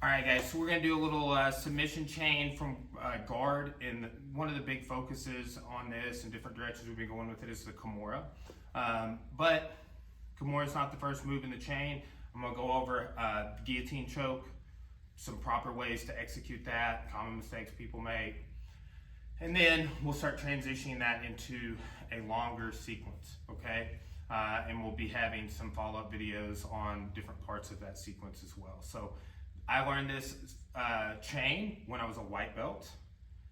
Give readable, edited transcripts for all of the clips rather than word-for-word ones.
All right, guys, so we're going to do a little submission chain from guard, and one of the big focuses on this and different directions we've been going with it is the Kimura. But Kimura is not the first move in the chain. I'm going to go over Guillotine Choke, some proper ways to execute that, common mistakes people make, and then we'll start transitioning that into a longer sequence, okay? And we'll be having some follow-up videos on different parts of that sequence as well. So I learned this chain when I was a white belt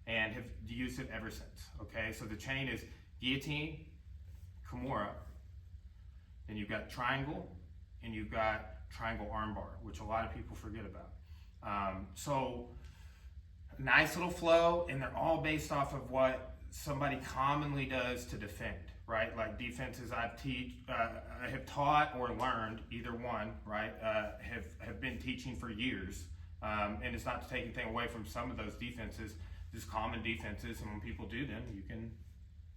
and have used it ever since, okay? So the chain is guillotine, Kimura, then you've got triangle, and you've got triangle armbar, which a lot of people forget about. So nice little flow, and they're all based off of what somebody commonly does to defend, right? Like defenses I have taught or learned, either one, right? Have been teaching for years, and it's not to take anything away from some of those defenses, just common defenses, and when people do them, you can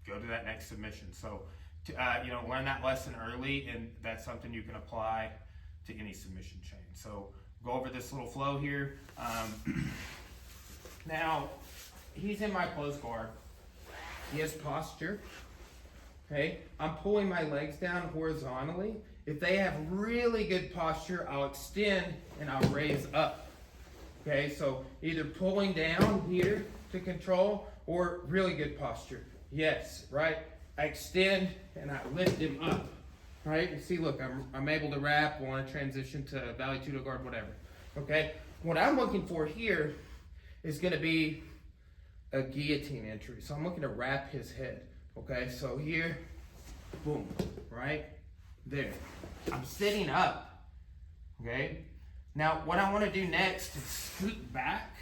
go to that next submission. So, learn that lesson early, and that's something you can apply to any submission chain. So, go over this little flow here. Now, he's in my closed guard. He has posture. Okay, I'm pulling my legs down horizontally. If they have really good posture, I'll extend and I'll raise up. Okay, so either pulling down here to control or really good posture. Yes, right? I extend and I lift him up. Right? You see, look, I'm able to wrap, want to transition to valley tudo guard, whatever. Okay, what I'm looking for here is going to be a guillotine entry. So I'm looking to wrap his head. Okay, so here, boom, right there. I'm sitting up, okay? Now, what I want to do next is scoot back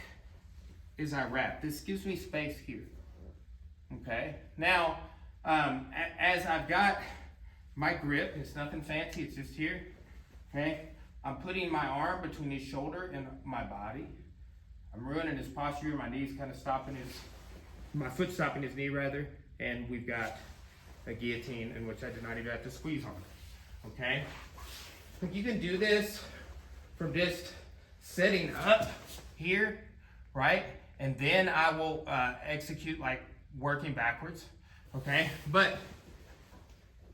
as I wrap. This gives me space here, okay? Now, as I've got my grip, it's nothing fancy, it's just here, okay? I'm putting my arm between his shoulder and my body. I'm ruining his posture, my knee's kind of stopping my foot's stopping his knee rather, and we've got a guillotine in which I did not even have to squeeze on, okay? But you can do this from just sitting up here, right? And then I will execute like working backwards, okay? But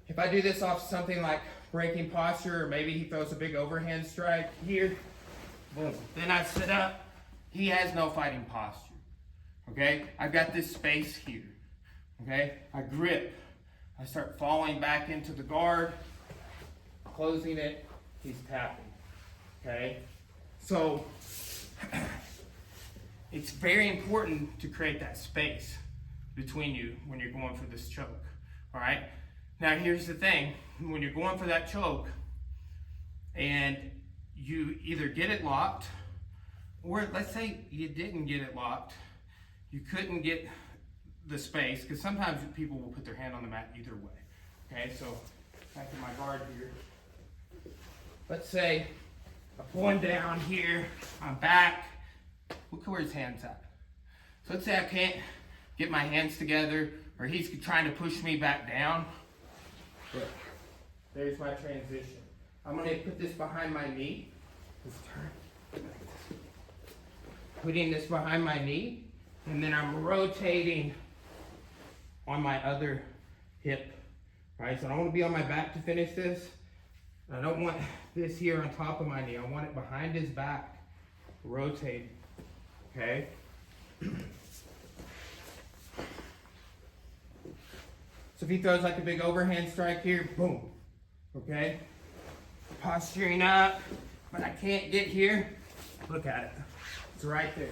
if I do this off something like breaking posture, or maybe he throws a big overhand strike here, boom, then I sit up. He has no fighting posture, okay? I've got this space here, okay? I grip. I start falling back into the guard, closing it, he's tapping, okay? So, it's very important to create that space between you when you're going for this choke, all right? Now, here's the thing. When you're going for that choke, and you either get it locked, or let's say you didn't get it locked, you couldn't get the space, because sometimes people will put their hand on the mat either way. Okay, so back in my guard here. Let's say I'm pulling down here, I'm back. Look where his hand's at. So let's say I can't get my hands together, or he's trying to push me back down. Look, there's my transition. I'm gonna put this behind my knee. Let's turn. Putting this behind my knee, and then I'm rotating on my other hip, right? So I don't want to be on my back to finish this. I don't want this here on top of my knee. I want it behind his back, rotating, okay? So if he throws like a big overhand strike here, boom, okay? Posturing up, but I can't get here. Look at it. It's right there.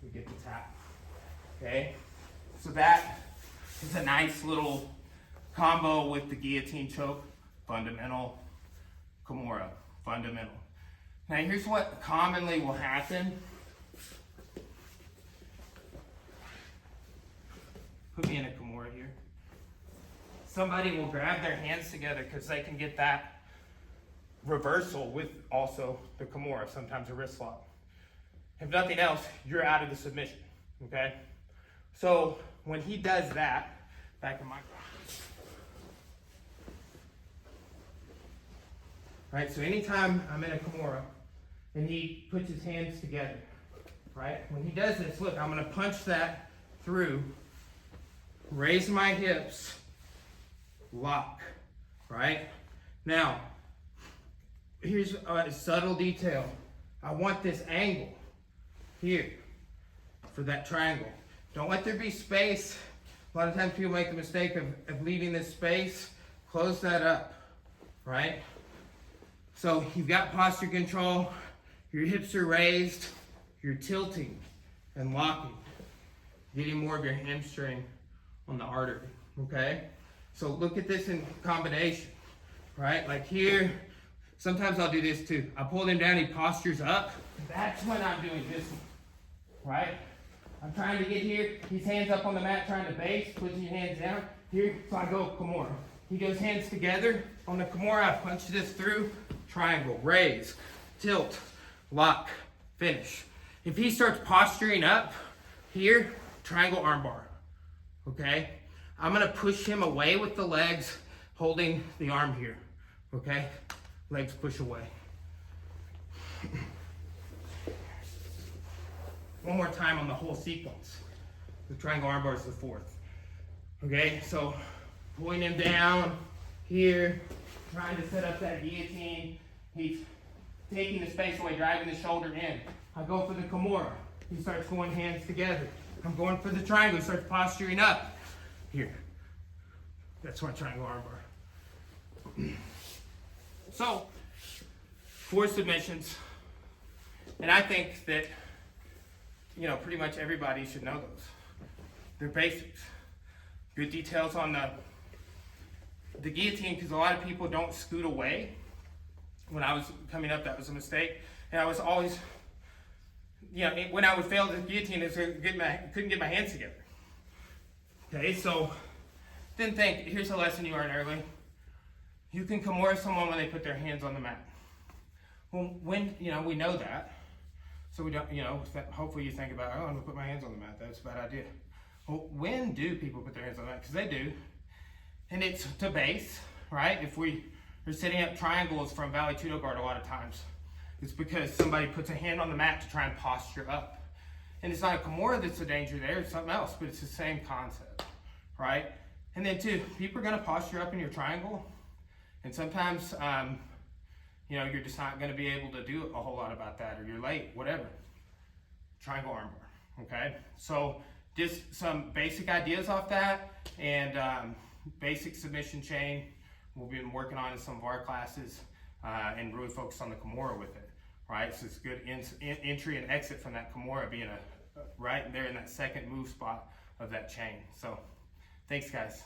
We get the tap. Okay? So that is a nice little combo with the guillotine choke. Fundamental. Kimura. Fundamental. Now here's what commonly will happen. Put me in a Kimura here. Somebody will grab their hands together because they can get that reversal with also the Kimura, sometimes a wrist lock. If nothing else, you're out of the submission, okay? So when he does that, back in my right, so anytime I'm in a Kimura, and he puts his hands together, right? When he does this, look, I'm gonna punch that through, raise my hips, lock, right? Now, here's a subtle detail. I want this angle here for that triangle. Don't let there be space. A lot of times people make the mistake of leaving this space. Close that up, right? So you've got posture control, your hips are raised, you're tilting and locking, getting more of your hamstring on the artery, okay? So look at this in combination, right? Like here, sometimes I'll do this too. I pull him down, he postures up. That's when I'm doing this one, right? I'm trying to get here, his hands up on the mat trying to base, puts your hands down. Here, so I go Kimura. He goes hands together. On the Kimura, I punch this through, triangle, raise, tilt, lock, finish. If he starts posturing up here, triangle armbar, okay? I'm gonna push him away with the legs, holding the arm here, okay? Legs push away. One more time on the whole sequence. The triangle armbar is the fourth. Okay, so pulling him down here, trying to set up that guillotine. He's taking the space away, driving the shoulder in. I go for the Kimura. He starts going hands together. I'm going for the triangle. He starts posturing up. Here. That's my triangle armbar. So, 4 submissions. And I think that, you know, pretty much everybody should know those. They're basics. Good details on the guillotine, because a lot of people don't scoot away. When I was coming up, that was a mistake. And I was always, you know, when I would fail the guillotine, I couldn't get my hands together. Okay, so then think, here's a lesson you learned early. You can Kimura someone when they put their hands on the mat. Well, when, you know, we know that. So we don't, you know, hopefully you think about, oh, I'm gonna put my hands on the mat. That's a bad idea. Well, when do people put their hands on the mat? Because they do. And it's to base, right? If we are setting up triangles from Valley Tudo Guard a lot of times, it's because somebody puts a hand on the mat to try and posture up. And it's not a Kimura that's the danger there, it's something else, but it's the same concept, right? And then two, people are gonna posture up in your triangle, and sometimes, you know, you're just not gonna be able to do a whole lot about that, or you're late, whatever. Triangle armbar, okay? So just some basic ideas off that, and basic submission chain we've been working on in some of our classes, and really focus on the Kimura with it, right? So it's good entry and exit from that Kimura being right there in that second move spot of that chain. So thanks, guys.